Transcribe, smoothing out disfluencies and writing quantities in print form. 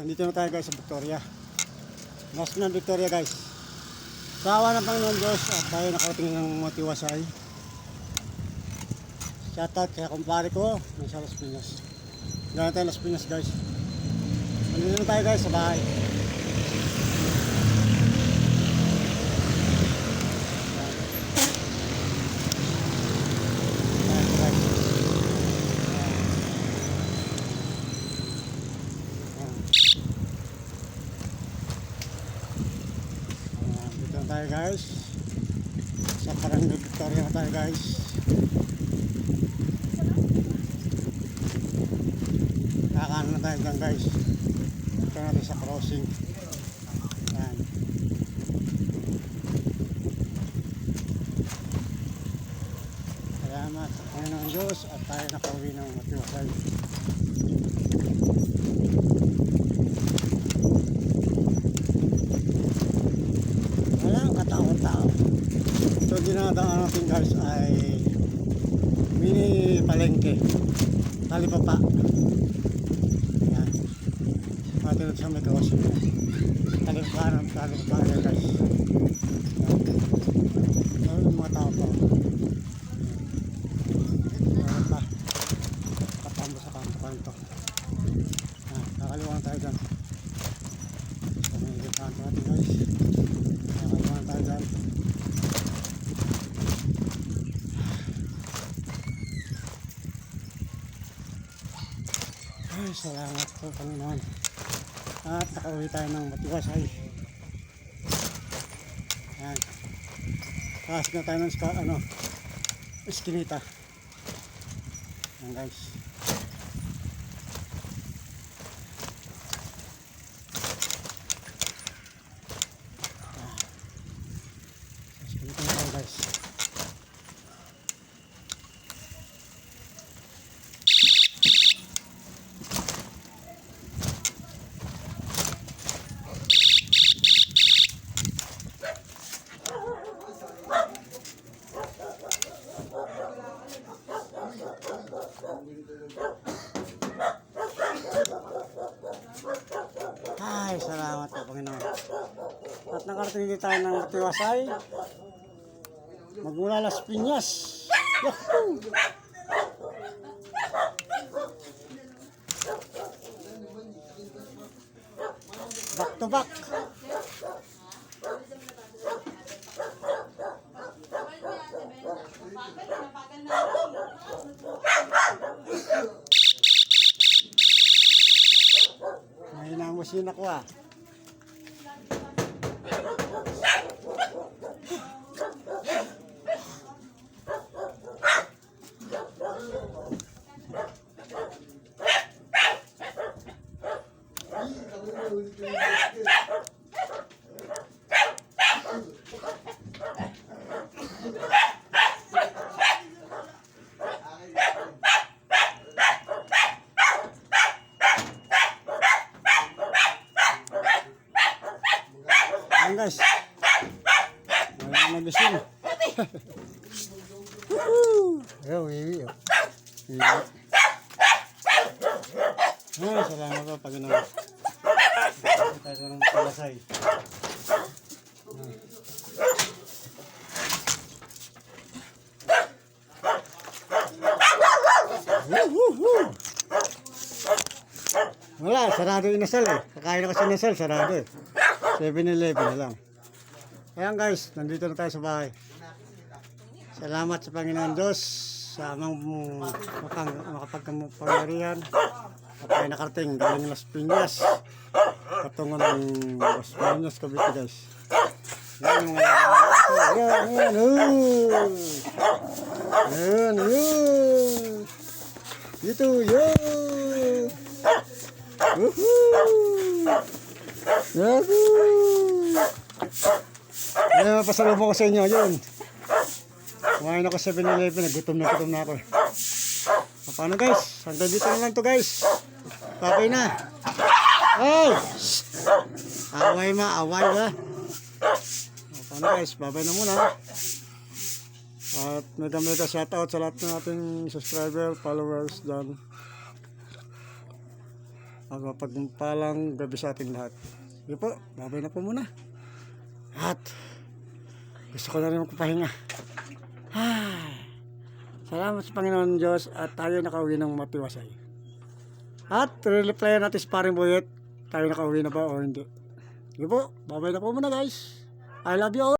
nandito na tayo guys sa Victoria. Mas na Victoria guys. Sawa ng Panginoon Diyos at tayo nakarating ng Matiwasay. Shoutout kaya kumpare ko nasa Las Piñas. Gano'n tayo Las Piñas guys. Nandito na tayo guys sa bahay. Tayo guys sa Barangay Victoria na tayo guys. Kakaano na tayo dyan guys. Ito natin sa crossing. Yan. Salamat sa Panginoon Diyos at tayo nakauwi ng Matiwasay. So dinadaan natin guys ay mini palengke, talipapa. Yan, matinod sa may crossing. Talipapa guys. Yan yung mga tao pa. Yan pa, kapambo sa kanto. Kakaliwangan tayo dyan. So may kanto natin guys. Kakaliwangan tayo dyan. Ay, salamat po Panginoon. At nakauwi tayo ng Matiwasay. Yan. Pasok na tayo ng Eskinita. Yan guys. Eskinita na tayo guys. Ay, salamat po Panginoon. At nakarating din tayo ng Matiwasay. Magmula Las Piñas. Yahoo! Back to back. May namusin ako ah. Ayan guys, wala na bisin. Ayan, wiwi. Ay, salamat po Panginoon. Tayo sa mga Palasay. Wala, sarado yung inasal eh. Kakain ako sa inasal, sarado eh. 7-Eleven na lang. Ayan guys, nandito na tayo sa bahay. Salamat sa Panginoon Diyos sa amang makapagkapangyarihan. At tayo nakarating galing Las Piñas. Patungo ng Las Piñas, Cavite guys. Yan mga yan. Dito, yun. Yan, mapasalubong ko sa inyo, yun. Kumain ako sa 7-Eleven, nagutom na ako. Paano guys? Hanggang dito na lang to guys. Papay na. Ay! Away ba? Paano guys? Babay na muna. At mega shoutout sa lahat ng ating subscriber, followers dyan. Magpagpalang gabi sa ating lahat. Sige po, babay na po muna. At gusto ko na rin magpapahinga. Salamat sa Panginoon Diyos at tayo nakauwi ng matiwasay. At re-replyan natin si Paring Boyet. Tayo nakauwi na ba o hindi? Sige po, babay na po muna guys. I love you all.